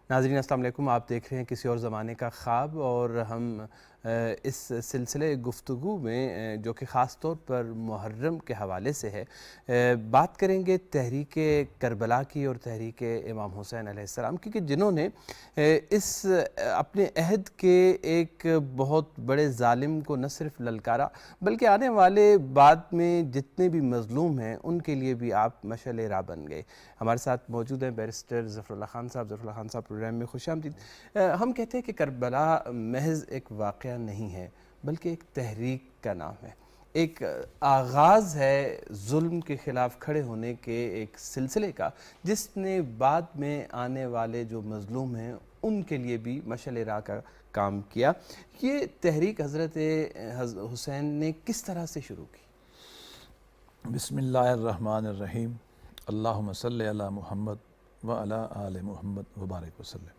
ناظرین السلام علیکم، آپ دیکھ رہے ہیں کسی اور زمانے کا خواب، اور ہم اس سلسلے گفتگو میں جو کہ خاص طور پر محرم کے حوالے سے ہے، بات کریں گے تحریک کربلا کی اور تحریک امام حسین علیہ السلام کی، کہ جنہوں نے اس اپنے عہد کے ایک بہت بڑے ظالم کو نہ صرف للکارا بلکہ آنے والے بعد میں جتنے بھی مظلوم ہیں ان کے لیے بھی آپ مشعل راہ بن گئے۔ ہمارے ساتھ موجود ہیں بیرسٹر ظفر اللہ خان صاحب۔ ظفر اللہ خان صاحب پروگرام میں خوش آمدید۔ ہم کہتے ہیں کہ کربلا محض ایک واقعہ نہیں ہے بلکہ ایک تحریک کا نام ہے، ایک آغاز ہے ظلم کے خلاف کھڑے ہونے کے ایک سلسلے کا، جس نے بعد میں آنے والے جو مظلوم ہیں ان کے لیے بھی مشعل راہ کا کام کیا۔ یہ تحریک حضرت حسین نے کس طرح سے شروع کی؟ بسم اللہ الرحمن الرحیم، اللہم صلی علی محمد وعلی آل محمد وبارک وسلم۔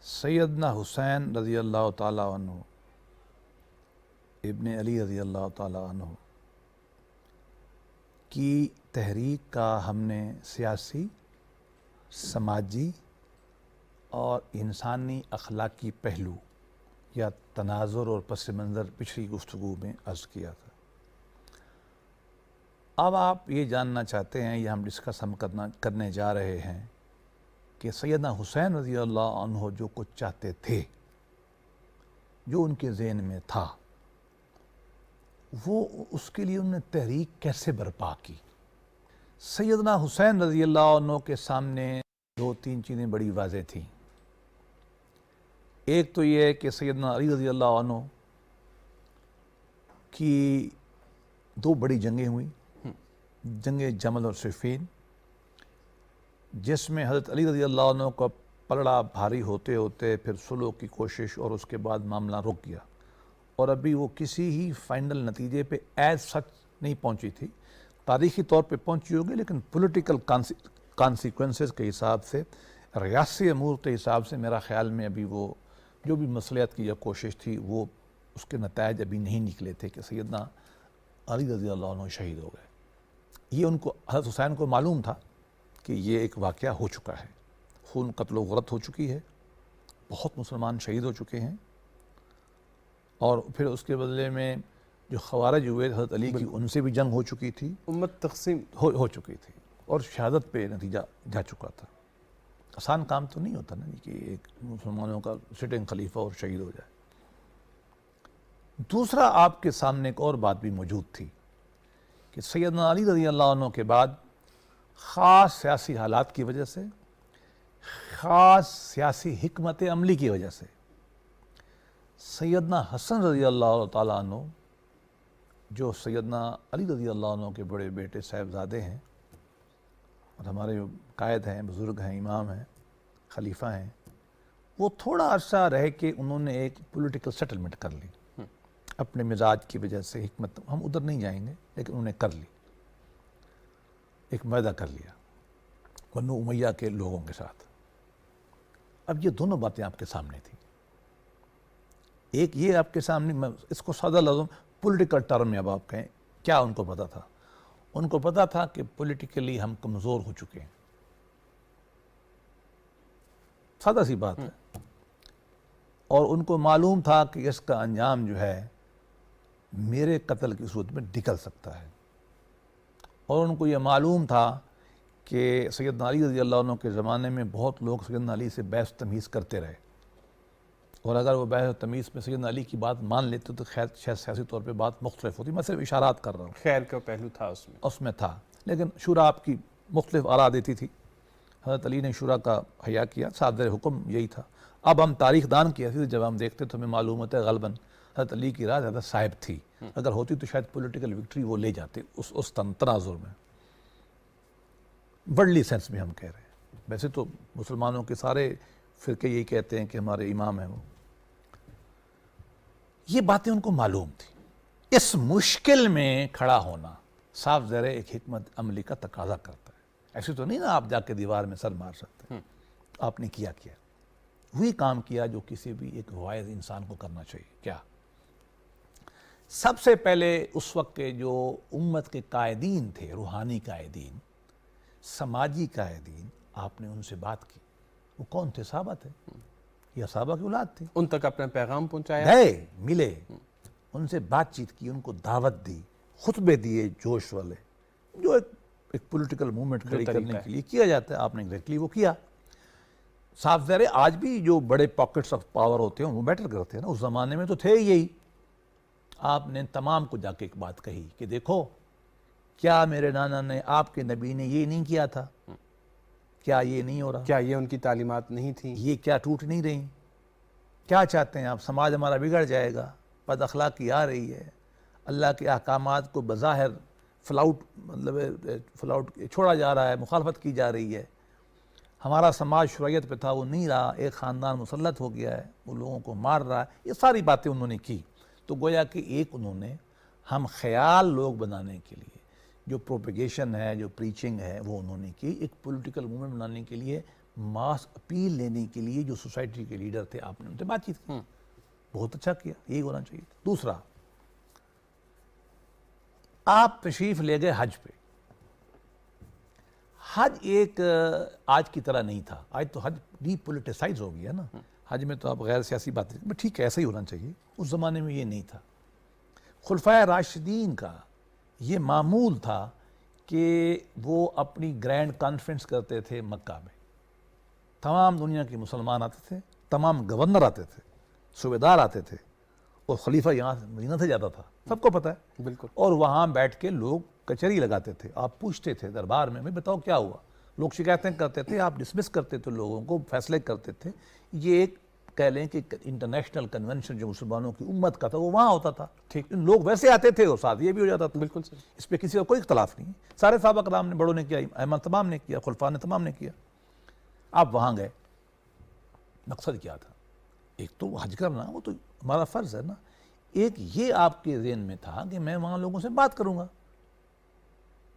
سیدنا حسین رضی اللہ تعالیٰ عنہ ابن علی رضی اللہ تعالیٰ عنہ کی تحریک کا ہم نے سیاسی، سماجی اور انسانی اخلاقی پہلو یا تناظر اور پس منظر پچھلی گفتگو میں عرض کیا تھا۔ اب آپ یہ جاننا چاہتے ہیں یا ہم ڈسکس کرنے جا رہے ہیں کہ سیدنا حسین رضی اللہ عنہ جو کچھ چاہتے تھے، جو ان کے ذہن میں تھا، وہ اس کے لیے انہوں نے تحریک کیسے برپا کی۔ سیدنا حسین رضی اللہ عنہ کے سامنے دو تین چیزیں بڑی واضح تھیں۔ ایک تو یہ ہے کہ سیدنا علی رضی اللہ عنہ کی دو بڑی جنگیں ہوئیں، جنگ جمل اور صفین، جس میں حضرت علی رضی اللہ عنہ کا پلڑا بھاری ہوتے ہوتے پھر صلح کی کوشش اور اس کے بعد معاملہ رک گیا، اور ابھی وہ کسی ہی فائنل نتیجے پہ ایز سچ نہیں پہنچی تھی۔ تاریخی طور پہ پہنچی ہوگی لیکن پولیٹیکل کانسیکوینسز کے حساب سے، ریاسی امور کے حساب سے میرا خیال میں ابھی وہ جو بھی مصلحت کی یا کوشش تھی وہ اس کے نتائج ابھی نہیں نکلے تھے کہ سیدنا علی رضی اللہ عنہ شہید ہو گئے۔ یہ ان کو حضرت حسین کو معلوم تھا کہ یہ ایک واقعہ ہو چکا ہے، خون قتل و غارت ہو چکی ہے، بہت مسلمان شہید ہو چکے ہیں، اور پھر اس کے بدلے میں جو خوارج ہوئے حضرت علی کی ان سے بھی جنگ ہو چکی تھی، امت تقسیم ہو چکی تھی، اور شہادت پہ نتیجہ جا چکا تھا۔ آسان کام تو نہیں ہوتا نا کہ ایک مسلمانوں کا سٹنگ خلیفہ اور شہید ہو جائے۔ دوسرا، آپ کے سامنے ایک اور بات بھی موجود تھی کہ سیدنا علی رضی اللہ عنہ کے بعد خاص سیاسی حالات کی وجہ سے، خاص سیاسی حکمت عملی کی وجہ سے، سیدنا حسن رضی اللہ تعالیٰ عنہ جو سیدنا علی رضی اللہ عنہ کے بڑے بیٹے صاحبزادے ہیں اور ہمارے قائد ہیں، بزرگ ہیں، امام ہیں، خلیفہ ہیں، وہ تھوڑا عرصہ رہ کے انہوں نے ایک پولیٹیکل سیٹلمنٹ کر لی اپنے مزاج کی وجہ سے، حکمت، ہم ادھر نہیں جائیں گے، لیکن انہوں نے کر لی، ایک معاہدہ کر لیا بنو امیہ کے لوگوں کے ساتھ۔ اب یہ دونوں باتیں آپ کے سامنے تھیں۔ ایک یہ آپ کے سامنے، میں اس کو سادہ لفظوں پولیٹیکل ٹرم میں اب آپ کہیں کیا ان کو پتا تھا؟ ان کو پتا تھا کہ پولیٹیکلی ہم کمزور ہو چکے ہیں، سادہ سی بات ہے، اور ان کو معلوم تھا کہ اس کا انجام جو ہے میرے قتل کی صورت میں نکل سکتا ہے، اور ان کو یہ معلوم تھا کہ سیدنا علی رضی اللہ عنہ کے زمانے میں بہت لوگ سیدنا علی سے بحث تمیز کرتے رہے، اور اگر وہ بحث تمیز میں سیدنا علی کی بات مان لیتے تو خیر شاید سیاسی طور پہ بات مختلف ہوتی۔ میں صرف اشارات کر رہا ہوں، خیر کا پہلو تھا اس میں تھا، لیکن شورا آپ کی مختلف آراء دیتی تھی۔ حضرت علی نے شورا کا حیا کیا، صادر حکم یہی تھا۔ اب ہم تاریخ دان کی حیثیت جب ہم دیکھتے تو ہمیں معلوم ہوتا ہے غالباً حضرت علی کی رائے زیادہ صائب تھی، اگر ہوتی تو شاید پولیٹیکل وکٹری وہ لے جاتے اس تناظر میں، ورلڈلی سینس میں ہم کہہ رہے ہیں۔ ویسے تو مسلمانوں کے سارے فرقے یہی کہتے ہیں کہ ہمارے امام ہیں وہ۔ یہ باتیں ان کو معلوم تھی۔ اس مشکل میں کھڑا ہونا صاف ظاہر ایک حکمت عملی کا تقاضا کرتا ہے۔ ایسے تو نہیں نا آپ جا کے دیوار میں سر مار سکتے ہیں۔ آپ نے کیا وہی کام کیا جو کسی بھی ایک واعظ انسان کو کرنا چاہیے۔ کیا؟ سب سے پہلے اس وقت کے جو امت کے قائدین تھے، روحانی قائدین، سماجی قائدین، آپ نے ان سے بات کی. وہ کون تھے؟ صحابہ تھے, یا صحابہ کی اولاد تھی. ان تک اپنا پیغام پہنچایا, گئے, ملے, ان سے بات چیت کی, ان کو دعوت دی, خطبے دیے جوش والے, جو ایک پولیٹیکل موومنٹ کھڑی کرنے کے لیے کیا جاتا ہے. آپ نے ایگزیکٹلی وہ کیا. صاف ظاہر ہے آج بھی جو بڑے پاکٹس آف پاور ہوتے ہیں وہ میٹر کرتے ہیں نا. اس زمانے میں تو تھے یہی. آپ نے تمام کو جا کے ایک بات کہی کہ دیکھو, کیا میرے نانا نے, آپ کے نبی نے یہ نہیں کیا تھا؟ کیا یہ نہیں ہو رہا؟ کیا یہ ان کی تعلیمات نہیں تھیں؟ یہ کیا ٹوٹ نہیں رہی؟ کیا چاہتے ہیں آپ؟ سماج ہمارا بگڑ جائے گا, بد اخلاقی آ رہی ہے, اللہ کے احکامات کو بظاہر فلاؤٹ چھوڑا جا رہا ہے, مخالفت کی جا رہی ہے, ہمارا سماج شرعیت پہ تھا وہ نہیں رہا, ایک خاندان مسلط ہو گیا ہے, وہ لوگوں کو مار رہا ہے. یہ ساری باتیں انہوں نے کی. تو گویا کہ ایک انہوں نے ہم خیال لوگ بنانے کے لیے جو پروپیگیشن ہے, جو پریچنگ ہے, وہ انہوں نے کی. ایک پولیٹیکل موومنٹ بنانے کے لیے, ماس اپیل لینے کے لیے جو سوسائٹی کے لیڈر تھے, آپ نے ان سے بات چیت کی. بہت اچھا کیا, یہی ہونا چاہیے. دوسرا, آپ تشریف لے گئے حج پہ. حج ایک آج کی طرح نہیں تھا. آج تو حج ڈی پولیٹیسائز ہو گیا نا. حج میں تو آپ غیر سیاسی باتیں, ٹھیک ہے ایسا ہی ہونا چاہیے. اس زمانے میں یہ نہیں تھا. خلفائے راشدین کا یہ معمول تھا کہ وہ اپنی گرینڈ کانفرنس کرتے تھے مکہ میں. تمام دنیا کے مسلمان آتے تھے, تمام گورنر آتے تھے, صوبیدار آتے تھے, اور خلیفہ یہاں سے مدینہ سے جاتا تھا, سب کو پتہ ہے. بالکل. اور وہاں بیٹھ کے لوگ کچہری لگاتے تھے. آپ پوچھتے تھے دربار میں, بتاؤ کیا ہوا. لوگ شکایتیں کرتے تھے, آپ ڈسمس کرتے تھے لوگوں کو, فیصلے کرتے تھے. یہ ایک کہہ لیں کہ انٹرنیشنل کنونشن جو مسلمانوں کی امت کا تھا وہ وہاں ہوتا تھا. ٹھیک. لوگ ویسے آتے تھے اور ساتھ یہ بھی ہو جاتا تھا. بالکل صحیح. اس پہ کسی کا کوئی اختلاف نہیں. سارے صحابہ کرام نے, بڑوں نے کیا, ائمہ تمام نے کیا, خلفاء نے تمام نے کیا. آپ وہاں گئے, مقصد کیا تھا؟ ایک تو حج کرنا, وہ تو ہمارا فرض ہے نا. ایک یہ آپ کے ذہن میں تھا کہ میں وہاں لوگوں سے بات کروں گا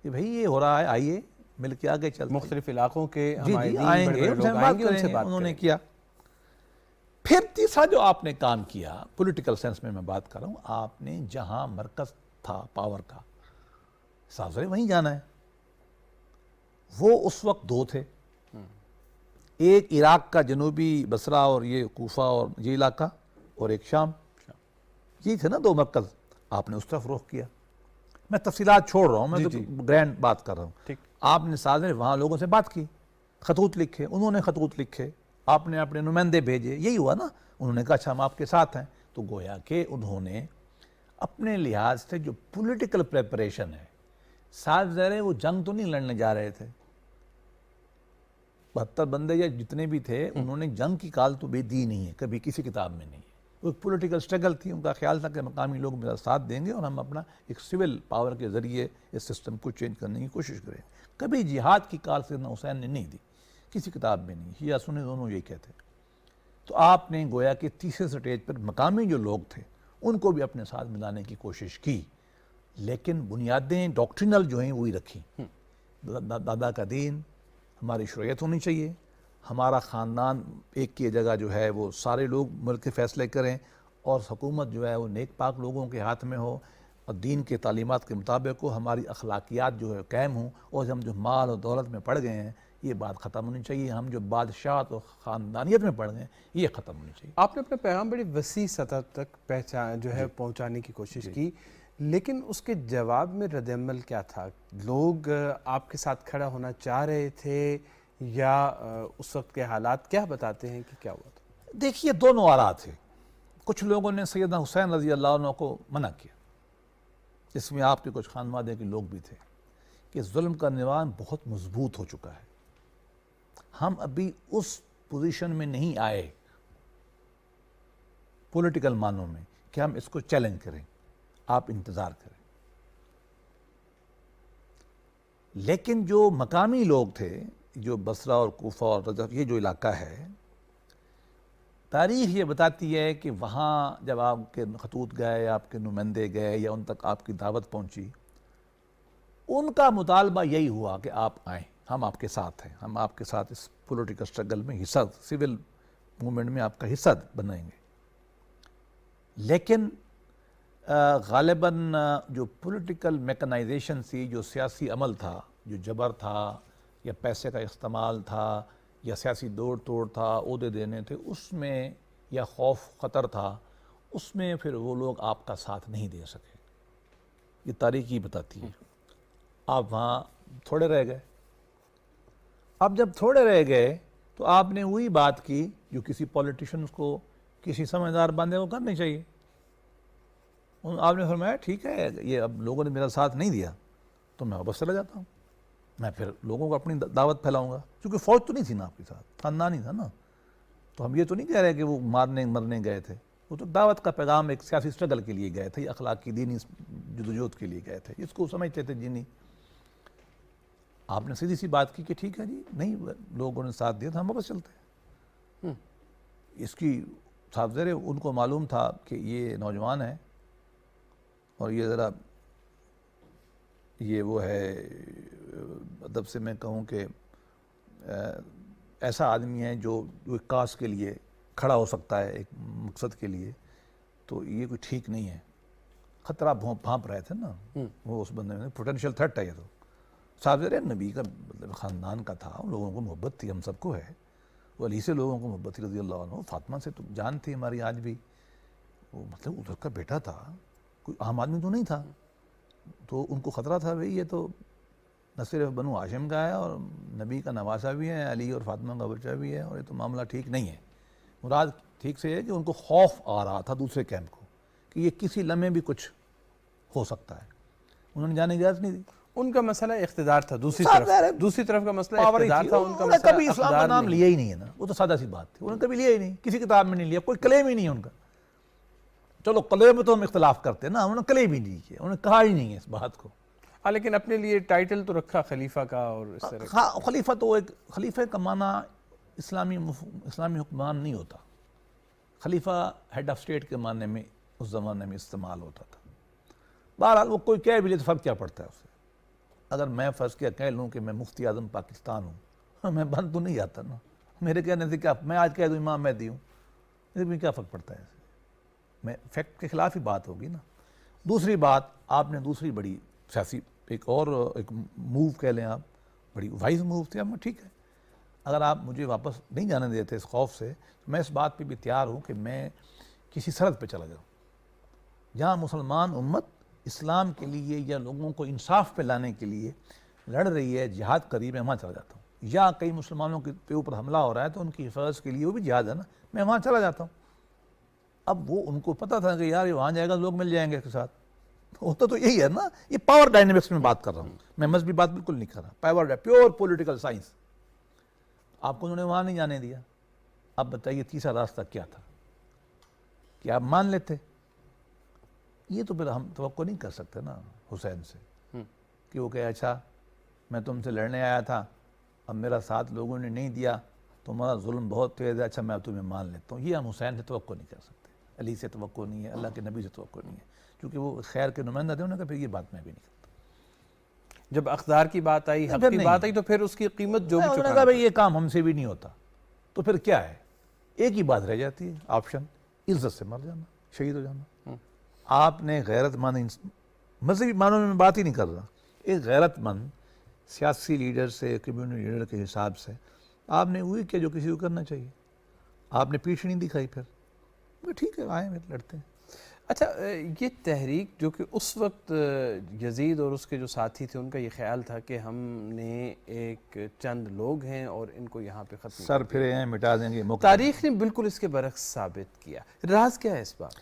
کہ بھئی یہ ہو رہا ہے, آئیے مل کے آگے چلتے ہیں. مختلف علاقوں کے جی ہمارے دین آئیں بڑے گے, بڑے لوگ آئیں گے, ان سے بات انہوں نے کریں گے. کیا. پھر تیسرا جو آپ نے کام کیا پولیٹیکل سینس میں بات کر رہا ہوں, آپ نے جہاں مرکز تھا پاور کا, صاف ظاہر وہیں جانا ہے. وہ اس وقت دو تھے, ایک عراق کا جنوبی بصرہ اور یہ کوفہ اور یہ علاقہ, اور ایک شام. یہ تھے نا دو مرکز. آپ نے اس طرف رخ کیا. میں تفصیلات چھوڑ رہا ہوں, میں تو گرینڈ بات کر رہا ہوں. ٹھیک. آپ نے ساتھ میں وہاں لوگوں سے بات کی, خطوط لکھے, انہوں نے خطوط لکھے, آپ نے اپنے نمائندے بھیجے. یہی ہوا نا. انہوں نے کہا اچھا ہم آپ کے ساتھ ہیں. تو گویا کہ انہوں نے اپنے لحاظ سے جو پولیٹیکل پریپریشن ہے, ساتھ ظاہر ہے وہ جنگ تو نہیں لڑنے جا رہے تھے. 72 بندے یا جتنے بھی تھے, انہوں نے جنگ کی کال تو بھی دی نہیں ہے کبھی, کسی کتاب میں نہیں ہے. وہ ایک پولیٹیکل سٹرگل تھی. ان کا خیال تھا کہ مقامی لوگ میرا ساتھ دیں گے اور ہم اپنا ایک سول پاور کے ذریعے اس سسٹم کو چینج کرنے کی کوشش کریں. کبھی جہاد کی کال سیدنا حسین نے نہیں دی, کسی کتاب میں نہیں. شیعہ سنی دونوں یہی کہتے ہیں. تو آپ نے گویا کہ تیسرے سٹیج پر مقامی جو لوگ تھے ان کو بھی اپنے ساتھ ملانے کی کوشش کی, لیکن بنیادیں ڈاکٹرینل جو ہیں وہی رکھی. دادا کا دین, ہماری شریعت ہونی چاہیے, ہمارا خاندان ایک کی جگہ جو ہے وہ سارے لوگ مل کے فیصلے کریں, اور حکومت جو ہے وہ نیک پاک لوگوں کے ہاتھ میں ہو, اور دین کے تعلیمات کے مطابق ہو, ہماری اخلاقیات جو ہے قائم ہوں, اور ہم جو مال اور دولت میں پڑ گئے ہیں یہ بات ختم ہونی چاہیے. ہم جو بادشاہت اور خاندانیت میں پڑ گئے ہیں یہ ختم ہونی چاہیے. آپ نے اپنا پیغام بڑی وسیع سطح تک پہنچانے کی کوشش کی, لیکن اس کے جواب میں رد عمل کیا تھا؟ لوگ آپ کے ساتھ کھڑا ہونا چاہ رہے تھے, یا اس وقت کے حالات کیا بتاتے ہیں کہ کیا ہوا تھا؟ دیکھیے دونوں آراء تھے. کچھ لوگوں نے سیدنا حسین رضی اللہ عنہ کو منع کیا, جس میں آپ کے کچھ خانوادے کے لوگ بھی تھے, کہ ظلم کا نظام بہت مضبوط ہو چکا ہے, ہم ابھی اس پوزیشن میں نہیں آئے پولیٹیکل معنوں میں کہ ہم اس کو چیلنج کریں, آپ انتظار کریں. لیکن جو مقامی لوگ تھے, جو بصرہ اور کوفہ اور رجف, یہ جو علاقہ ہے, تاریخ یہ بتاتی ہے کہ وہاں جب آپ کے خطوط گئے, آپ کے نمائندے گئے, یا ان تک آپ کی دعوت پہنچی, ان کا مطالبہ یہی ہوا کہ آپ آئیں, ہم آپ کے ساتھ ہیں, ہم آپ کے ساتھ اس پولیٹیکل سٹرگل میں حصہ, سول موومنٹ میں آپ کا حصہ بنائیں گے. لیکن غالباً جو پولیٹیکل میکنائزیشن تھی, جو سیاسی عمل تھا, جو جبر تھا, یا پیسے کا استعمال تھا یا سیاسی دوڑ توڑ تھا، عہدے دینے تھے، اس میں یا خوف خطر تھا، اس میں پھر وہ لوگ آپ کا ساتھ نہیں دے سکے. یہ تاریخ ہی بتاتی ہے. آپ وہاں تھوڑے رہ گئے. اب جب تھوڑے رہ گئے تو آپ نے وہی بات کی جو کسی پولیٹیشنز کو، کسی سمجھدار بندے کو کرنی چاہیے. آپ نے فرمایا ٹھیک ہے، یہ اب لوگوں نے میرا ساتھ نہیں دیا تو میں واپس چلا جاتا ہوں. میں پھر لوگوں کو اپنی دعوت پھیلاؤں گا، کیونکہ فوج تو نہیں تھی نا آپ کے ساتھ، خاندان ہی تھا نا. تو ہم یہ تو نہیں کہہ رہے کہ وہ مرنے گئے تھے، وہ تو دعوت کا پیغام ایک سیاسی اسٹرگل کے لیے گئے تھے، اخلاقی دینی جدوجہد کے لیے گئے تھے، اس کو سمجھتے تھے. جی نہیں، آپ نے سیدھی سی بات کی کہ ٹھیک ہے جی، نہیں لوگوں نے ساتھ دیا تو ہم واپس چلتے ہیں. اس کی صاحب ذرے ان کو معلوم تھا کہ یہ نوجوان ہے اور یہ ذرا یہ وہ ہے، ادب سے میں کہوں کہ ایسا آدمی ہے جو ایک کاز کے لیے کھڑا ہو سکتا ہے، ایک مقصد کے لیے. تو یہ کوئی ٹھیک نہیں ہے. خطرہ بھانپ رہے تھے نا وہ اس بندے میں، پوٹینشیل تھریٹ ہے یہ. تو صاحب ذرے نبی کا مطلب خاندان کا تھا، لوگوں کو محبت تھی، ہم سب کو ہے. وہ علی سے لوگوں کو محبت تھی رضی اللہ عنہ. فاطمہ سے تو جان تھی ہماری آج بھی. وہ مطلب ادھر کا بیٹا تھا، کوئی عام آدمی تو نہیں تھا. تو ان کو خطرہ تھا بھئی یہ تو نہ صرف بنو ہاشم کا ہے اور نبی کا نواسہ بھی ہے، علی اور فاطمہ کا بچہ بھی ہے، اور یہ تو معاملہ ٹھیک نہیں ہے. مراد ٹھیک سے ہے کہ ان کو خوف آ رہا تھا دوسرے کیمپ کو کہ یہ کسی لمحے بھی کچھ ہو سکتا ہے. انہوں نے جانے کی اجازت نہیں دی. ان کا مسئلہ اقتدار تھا، دوسری طرف کا مسئلہ اقتدار تھا. ان کا انہوں نے مسئلہ کبھی اسلام کا نام لیا ہی نہیں ہے نا، وہ تو سادہ سی بات تھی. انہوں نے کبھی لیا ہی نہیں، کسی کتاب میں نہیں لیا، کوئی کلیم ہی نہیں ہے ان کا. چلو کلیم میں تو ہم اختلاف کرتے ہیں نا، انہوں نے کلیم ہی نہیں کیا، انہوں نے کہا ہی نہیں ہے اس بات کو. لیکن اپنے لیے ٹائٹل تو رکھا خلیفہ کا اور اس طرح. ہاں، خلیفہ تو ایک خلیفہ کا معنی اسلامی حکمران نہیں ہوتا. خلیفہ ہیڈ آف اسٹیٹ کے معنی میں اس زمانے میں استعمال ہوتا تھا. بہرحال وہ کوئی کہہ بھی لے تو فرق کیا پڑتا ہے اس سے. اگر میں فرض کیا کہہ لوں کہ میں مفتی اعظم پاکستان ہوں، میں بند تو نہیں جاتا نا. میرے کہنے سے کیا، میں آج کہہ دوں امام مہدی ہوں، اس میں کیا فرق پڑتا ہے. میں فیکٹ کے خلاف ہی بات ہوگی نا. دوسری بات، آپ نے دوسری بڑی سیاسی ایک موو کہہ لیں آپ، بڑی وائز موو تھی. اب ٹھیک ہے، اگر آپ مجھے واپس نہیں جانے دیتے اس خوف سے، تو میں اس بات پہ بھی تیار ہوں کہ میں کسی سرحد پہ چلا جاؤں جہاں مسلمان امت اسلام کے لیے یا لوگوں کو انصاف پہ لانے کے لیے لڑ رہی ہے، جہاد قریب ہے، وہاں چلا جاتا ہوں. یا کئی مسلمانوں کے اوپر حملہ ہو رہا ہے تو ان کی حفاظت کے لیے وہ بھی جہاد ہے نا، میں وہاں چلا جاتا ہوں. اب وہ ان کو پتہ تھا کہ یار یہ وہاں جائے گا لوگ مل جائیں گے اس کے ساتھ. ہوتا تو یہی ہے نا. یہ پاور ڈائنامکس میں بات کر رہا ہوں، میں مذہبی بات بالکل نہیں کر رہا. Power pure political science. آپ کو انہوں نے وہاں نہیں جانے دیا. اب بتائیے تیسرا راستہ کیا تھا کہ آپ مان لیتے. یہ تو پھر ہم توقع نہیں کر سکتے نا حسین سے کہ وہ کہے اچھا میں تم سے لڑنے آیا تھا، اب میرا ساتھ لوگوں نے نہیں دیا، تمہارا ظلم بہت تیز ہے، اچھا میں تمہیں مان لیتا ہوں. یہ ہم حسین سے توقع نہیں کر سکتے، علی سے توقع نہیں ہے، اللہ کے نبی سے توقع نہیں ہے، کیونکہ وہ خیر کے نمائندہ تھے. انہوں نے کہا پھر یہ بات میں بھی نہیں کرتا. جب اقدار کی بات آئی، حق کی بات آئی، تو پھر اس کی قیمت جو بھی انہوں نے کہا بھائی یہ کام ہم سے بھی نہیں ہوتا. تو پھر کیا ہے، ایک ہی بات رہ جاتی ہے آپشن، عزت سے مر جانا، شہید ہو جانا. آپ نے غیرت مند، مذہبی معنوں میں بات ہی نہیں کر رہا، ایک غیرت مند سیاسی لیڈر سے، کمیونٹی لیڈر کے حساب سے آپ نے وہی کیا جو کسی کو کرنا چاہیے. آپ نے پیٹھ نہیں دکھائی. پھر ٹھیک ہے آئیں لڑتے ہیں. اچھا، یہ تحریک جو کہ اس وقت یزید اور اس کے جو ساتھی تھے ان کا یہ خیال تھا کہ ہم نے ایک چند لوگ ہیں اور ان کو یہاں پہ ختم سر پھرے ہیں، مٹا دیں گے. تاریخ نے بالکل اس کے برعکس ثابت کیا. راز کیا ہے اس بات؟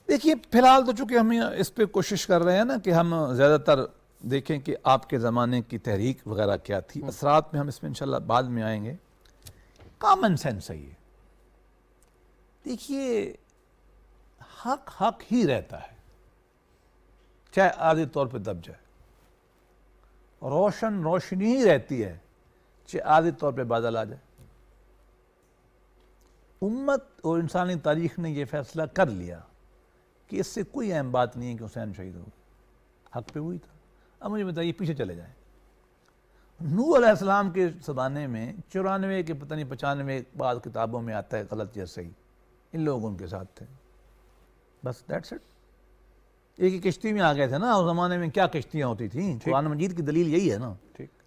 دیکھیے فی الحال تو چونکہ ہم اس پہ کوشش کر رہے ہیں نا کہ ہم زیادہ تر دیکھیں کہ آپ کے زمانے کی تحریک وغیرہ کیا تھی. اثرات میں ہم اس میں انشاءاللہ بعد میں آئیں گے. کامن سینس ہے یہ. دیکھیے حق ہی رہتا ہے، چاہے عارضی طور پہ دب جائے. روشنی ہی رہتی ہے، چاہے عارضی طور پہ بادل آ جائے. امت اور انسانی تاریخ نے یہ فیصلہ کر لیا کہ اس سے کوئی اہم بات نہیں ہے کہ حسین شہید ہو. حق پہ وہی تھا. اب مجھے بتائیے پیچھے چلے جائیں. نوح علیہ السلام کے زمانے میں 94 کے پتہ نہیں 95 بعض کتابوں میں آتا ہے غلط یا صحیح، ان لوگ ان کے ساتھ تھے. بس دیٹس اٹ. ایک ہی کشتی میں آ گئے تھے نا. اس زمانے میں کیا کشتیاں ہوتی تھیں؟ قرآن مجید کی دلیل یہی ہے نا.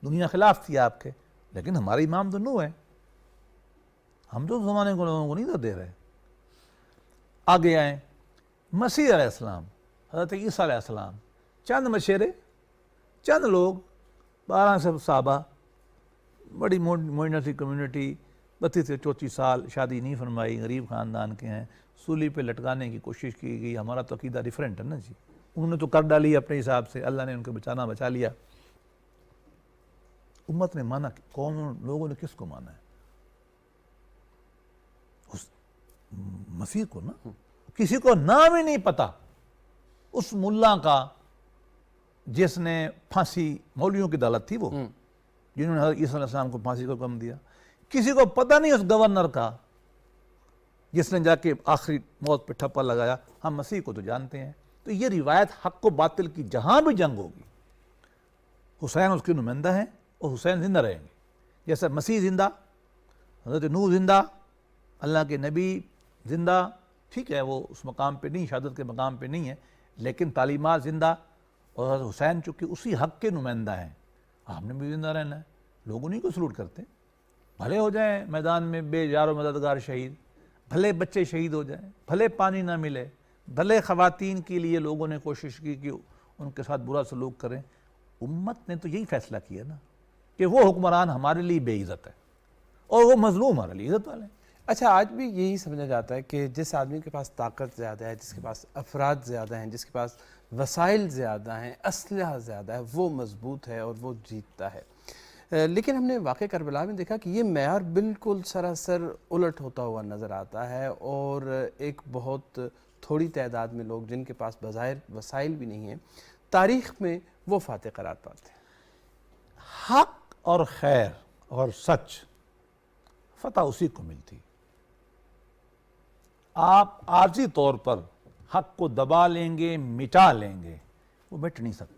دنیا خلاف تھی آپ کے، لیکن ہمارے امام تو نوح ہے. ہم تو اس زمانے کو لوگوں کو نہیں دے رہے. آگے آئیں مسیح علیہ السلام، حضرت عیسیٰ علیہ السلام، چند مشیرے، چند لوگ، 12 سے صحابہ، بڑی موئنہ سی کمیونٹی، 32 سے 34 سال، شادی نہیں فرمائی، غریب خاندان کے ہیں، سولی پہ لٹکانے کی کوشش کی گئی. ہمارا تو عقیدہ ڈیفرنٹ ہے نا جی. انہوں نے تو کر ڈالی اپنے حساب سے، اللہ نے ان کو بچا لیا. امت نے مانا، کون لوگوں نے کس کو مانا ہے؟ اس مسیح کو نا. کسی کو نام ہی نہیں پتا اس ملا کا جس نے پھانسی، مولویوں کی دولت تھی وہ، جنہوں نے حضرت عیسیٰ علیہ السلام کو پھانسی کو حکم دیا. کسی کو پتہ نہیں اس گورنر کا جس نے جا کے آخری موت پہ ٹھپا لگایا. ہم مسیح کو تو جانتے ہیں. تو یہ روایت حق و باطل کی جہاں بھی جنگ ہوگی، حسین اس کے نمائندہ ہیں اور حسین زندہ رہیں گے. جیسے مسیح زندہ، حضرت نوح زندہ، اللہ کے نبی زندہ، ٹھیک ہے وہ اس مقام پہ نہیں، شہادت کے مقام پہ نہیں ہے، لیکن تعلیمات زندہ. اور حضرت حسین چونکہ اسی حق کے نمائندہ ہیں، آپ نے بھی زندہ رہنا ہے. لوگ انہیں کو سلوٹ کرتے ہیں. بھلے ہو جائیں میدان میں بے یار و مددگار شہید، بھلے بچے شہید ہو جائیں، بھلے پانی نہ ملے، بھلے خواتین کے لیے لوگوں نے کوشش کی کہ ان کے ساتھ برا سلوک کریں. امت نے تو یہی فیصلہ کیا نا کہ وہ حکمران ہمارے لیے بے عزت ہے اور وہ مظلوم ہمارے لیے عزت والے ہیں. اچھا، آج بھی یہی سمجھا جاتا ہے کہ جس آدمی کے پاس طاقت زیادہ ہے، جس کے پاس افراد زیادہ ہیں، جس کے پاس وسائل زیادہ ہیں، اسلحہ زیادہ ہے، وہ مضبوط ہے اور وہ جیتتا ہے. لیکن ہم نے واقع کربلا میں دیکھا کہ یہ معیار بالکل سراسر الٹ ہوتا ہوا نظر آتا ہے، اور ایک بہت تھوڑی تعداد میں لوگ جن کے پاس بظاہر وسائل بھی نہیں ہیں، تاریخ میں وہ فاتح قرار پاتے ہیں. حق اور خیر اور سچ فتح اسی کو ملتی. آپ عارضی طور پر حق کو دبا لیں گے، مٹا لیں گے، وہ مٹ نہیں سکتا.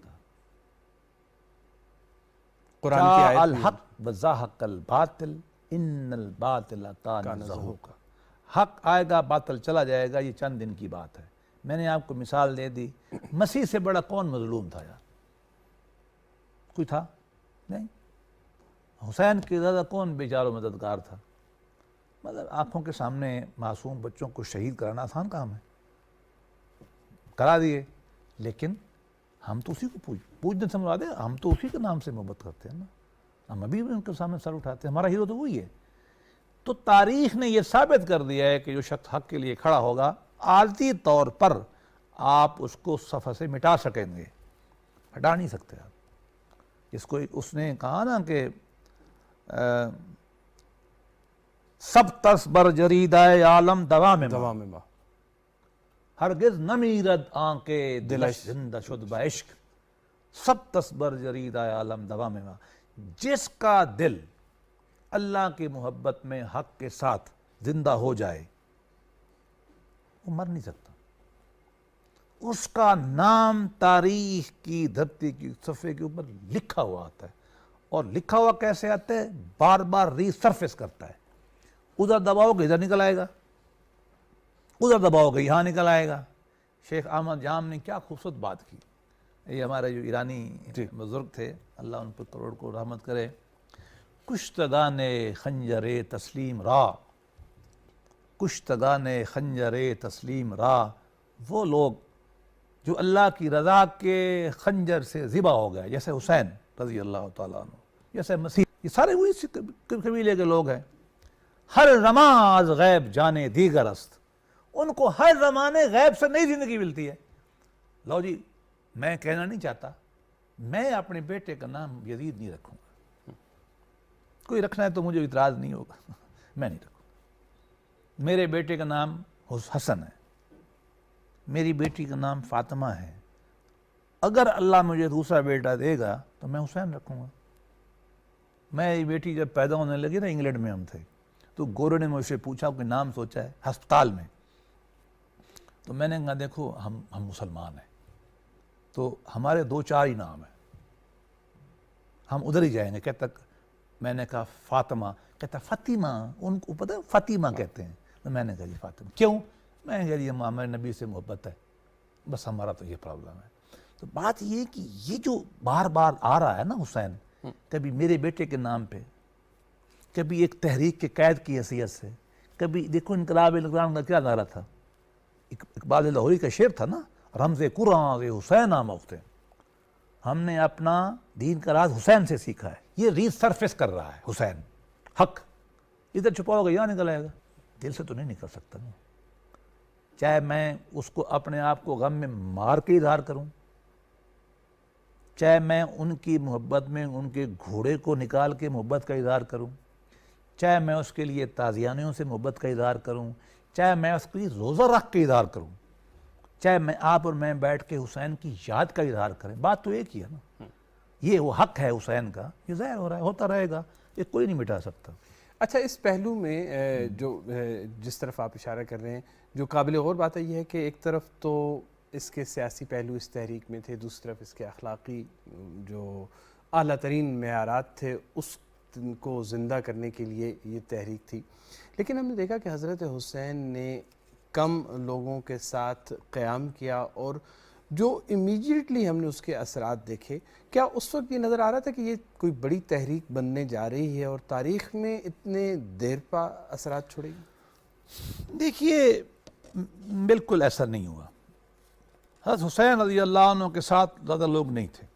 قرآن کی آیت بھی ہے. الحق بزاحق الباطل ان الباطل کان زہوقا. حق آئے گا، باطل چلا جائے گا. یہ چند دن کی بات ہے. میں نے آپ کو مثال دے دی. مسیح سے بڑا کون مظلوم تھا یار؟ کوئی تھا؟ نہیں. حسین کے زیادہ کون بیچارہ مددگار تھا؟ مطلب آنکھوں کے سامنے معصوم بچوں کو شہید کرانا آسان کام ہے، کرا دیے. لیکن ہم تو اسی کو پوجنے سے مراد ہے، ہم تو اسی کے نام سے محبت کرتے ہیں نا. ہم ابھی بھی ان کے سامنے سر اٹھاتے ہیں. ہمارا ہیرو تو وہی ہے. تو تاریخ نے یہ ثابت کر دیا ہے کہ جو شخص حق کے لیے کھڑا ہوگا، عارضی طور پر آپ اس کو صفحہ سے مٹا سکیں گے، ہٹا نہیں سکتے آپ. اس نے کہا نا کہ سب تس بر جریدہ عالم دوام میں ہرگز نمیرد آنکے دلش زندہ شد بعشق. سب تس بر جریدہ عالم دوام میں، جس کا دل اللہ کی محبت میں حق کے ساتھ زندہ ہو جائے وہ مر نہیں سکتا. اس کا نام تاریخ کی دھرتی کی صفحے کے اوپر لکھا ہوا آتا ہے. اور لکھا ہوا کیسے آتا ہے؟ بار بار ری سرفیس کرتا ہے. ادھر دباؤ گے ادھر نکل آئے گا، ادھر دباؤ گے یہاں نکل آئے گا. شیخ احمد جام نے کیا خوبصورت بات کی. یہ ہمارے جو ایرانی بزرگ تھے، اللہ ان پر کروڑ کو رحمت کرے. کشتگان خنجر تسلیم را، کشتگان خنجر تسلیم را، وہ لوگ جو اللہ کی رضا کے خنجر سے ذبح ہو گئے، جیسے حسین رضی اللہ تعالیٰ عنہ، جیسے مسیح، یہ سارے وہی قبیلے کے لوگ ہیں. ہر رماز غیب جانے دیگر است، ان کو ہر زمانے غیب سے نئی زندگی ملتی ہے. لو جی، میں کہنا نہیں چاہتا، میں اپنے بیٹے کا نام یزید نہیں رکھوں گا. کوئی رکھنا ہے تو مجھے اعتراض نہیں ہوگا، میں نہیں رکھوں. میرے بیٹے کا نام حسن ہے، میری بیٹی کا نام فاطمہ ہے. اگر اللہ مجھے دوسرا بیٹا دے گا تو میں حسین رکھوں گا. میری بیٹی جب پیدا ہونے لگی نا، انگلینڈ میں ہم تھے، تو گورو نے مجھ سے پوچھا کہ نام سوچا ہے ہسپتال میں. تو میں نے کہا دیکھو ہم مسلمان ہیں تو ہمارے 2-4 ہی نام ہیں، ہم ادھر ہی جائیں گے. کہتا میں نے کہا فاطمہ، کہتا فاطمہ، ان کو پتہ ہے فاطمہ کہتے ہیں. تو میں نے کہا جی فاطمہ کیوں؟ میں نے کہا جی ہمارے نبی سے محبت ہے. بس ہمارا تو یہ پرابلم ہے. تو بات یہ کہ یہ جو بار بار آ رہا ہے نا حسین، کبھی میرے بیٹے کے نام پہ، کبھی ایک تحریک کے قید کی حیثیت سے، کبھی دیکھو انقلاب کا کیا نعرہ تھا، اقبال لاہوری کا شعر تھا نا، رمز قرآن حسین آموختے، ہم نے اپنا دین کا راز حسین سے سیکھا ہے. یہ ری سرفیس کر رہا ہے حسین حق، ادھر چھپاؤ گا یہاں نکل آئے گا، دل سے تو نہیں نکل سکتا نا. چاہے میں اس کو اپنے آپ کو غم میں مار کے اظہار کروں، چاہے میں ان کی محبت میں ان کے گھوڑے کو نکال کے محبت کا اظہار کروں، چاہے میں اس کے لیے تازیانیوں سے محبت کا اظہار کروں، چاہے میں اس کے لیے روزہ رکھ کے اظہار کروں، چاہے میں آپ اور میں بیٹھ کے حسین کی یاد کا اظہار کریں، بات تو ایک ہی ہے نا. یہ وہ حق ہے حسین کا، یہ ظاہر ہو رہا ہے، ہوتا رہے گا، یہ کوئی نہیں مٹا سکتا. اچھا، اس پہلو میں جو جس طرف آپ اشارہ کر رہے ہیں، جو قابل غور بات ہے یہ ہے کہ ایک طرف تو اس کے سیاسی پہلو اس تحریک میں تھے، دوسری طرف اس کے اخلاقی جو اعلیٰ ترین معیارات تھے اس کو زندہ کرنے کے لیے یہ تحریک تھی. لیکن ہم نے دیکھا کہ حضرت حسین نے کم لوگوں کے ساتھ قیام کیا، اور جو امیجیٹلی ہم نے اس کے اثرات دیکھے، کیا اس وقت یہ نظر آ رہا تھا کہ یہ کوئی بڑی تحریک بننے جا رہی ہے اور تاریخ میں اتنے دیر پا اثرات چھوڑے گی؟ دیکھیے بالکل ایسا نہیں ہوا. حضرت حسین رضی اللہ عنہ کے ساتھ زیادہ لوگ نہیں تھے،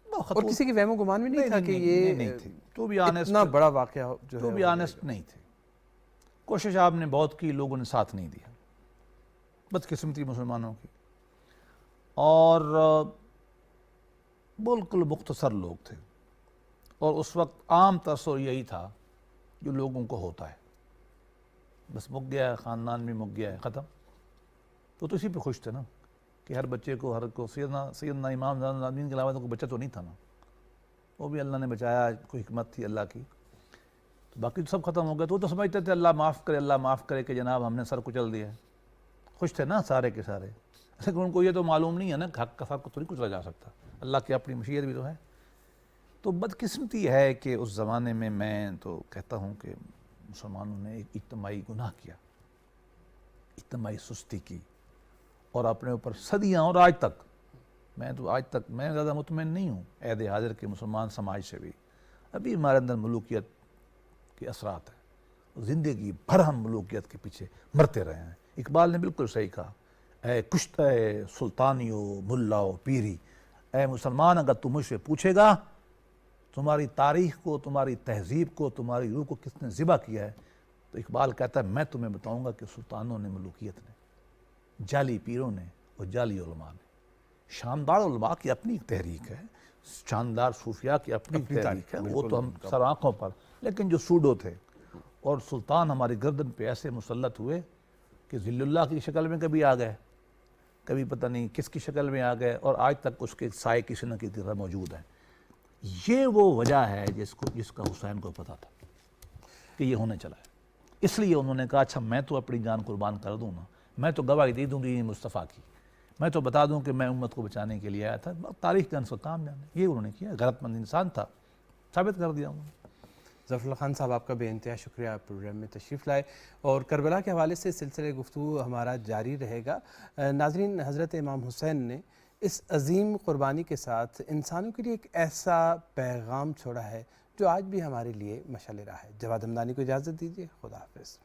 اور کسی کی وہم و گمان میں نہیں تھا کہ یہ نہیں تھے، تو بھی اتنا بڑا واقعہ جو ہے تو بھی آنیسٹ نہیں تھے. کوشش آپ نے بہت کی، لوگوں نے ساتھ نہیں دیا، بدقسمتی مسلمانوں کی. اور بالکل مختصر لوگ تھے، اور اس وقت عام تصور یہی تھا جو لوگوں کو ہوتا ہے، بس مک گیا ہے، خاندان بھی مک گیا ہے، ختم. تو اسی پہ خوش تھے نا کہ ہر بچے کو، ہر کو سیدنا امام زین العابدین کے علاوہ کوئی بچہ تو نہیں تھا نا، وہ بھی اللہ نے بچایا، کوئی حکمت تھی اللہ کی. تو باقی سب ختم ہو گئے. تو وہ تو سمجھتے تھے اللہ معاف کرے، اللہ معاف کرے کہ جناب ہم نے سر کچل دیا ہے. خوش تھے نا سارے کے سارے، لیکن ان کو یہ تو معلوم نہیں ہے نا کہ حق کا سر کو تھوڑی کچلا جا سکتا، اللہ کی اپنی مشیت بھی تو ہے. تو بدقسمتی ہے کہ اس زمانے میں تو کہتا ہوں کہ مسلمانوں نے ایک اجتماعی گناہ کیا، اجتماعی سستی کی، اور اپنے اوپر صدیاں، اور آج تک میں زیادہ مطمئن نہیں ہوں عہد حاضر کے مسلمان سماج سے بھی، ابھی ہمارے اندر ملوکیت کے اثرات ہیں، زندگی بھر ہم ملوکیت کے پیچھے مرتے رہے ہیں. اقبال نے بالکل صحیح کہا، اے کشتہ سلطانیو ملاو پیری، اے مسلمان اگر تم مجھ سے پوچھے گا تمہاری تاریخ کو، تمہاری تہذیب کو، تمہاری روح کو کس نے ذبح کیا ہے، تو اقبال کہتا ہے میں تمہیں بتاؤں گا کہ سلطانوں نے، ملوکیت نے، جعلی پیروں نے اور جعلی علماء نے. شاندار علماء کی اپنی تحریک ہے، شاندار صوفیاء کی اپنی تحریک ہے، وہ تو ہم سر آنکھوں پر، لیکن جو سوڈو تھے، اور سلطان ہماری گردن پہ ایسے مسلط ہوئے کہ ذل اللہ کی شکل میں کبھی آ گئے، کبھی پتہ نہیں کس کی شکل میں آ گئے، اور آج تک اس کے سائے کسی نہ کسی طرح موجود ہیں. یہ وہ وجہ ہے جس کا حسین کو پتہ تھا کہ یہ ہونے چلا ہے. اس لیے انہوں نے کہا اچھا میں تو اپنی جان قربان کر دوں نا، میں تو گواہی دے دوں دین مصطفیٰ کی، میں تو بتا دوں کہ میں امت کو بچانے کے لیے آیا تھا. تاریخ کا انصر کام جانے، یہ انہوں نے کیا، غیرت مند انسان تھا، ثابت کر دیا انہوں نے. ظفر اللہ خان صاحب، آپ کا بے انتہا شکریہ، آپ پروگرام میں تشریف لائے، اور کربلا کے حوالے سے سلسلہ گفتگو ہمارا جاری رہے گا. ناظرین، حضرت امام حسین نے اس عظیم قربانی کے ساتھ انسانوں کے لیے ایک ایسا پیغام چھوڑا ہے جو آج بھی ہمارے لیے مشعل راہ ہے. جواد ہمدانی کو اجازت دیجیے، خدا حافظ.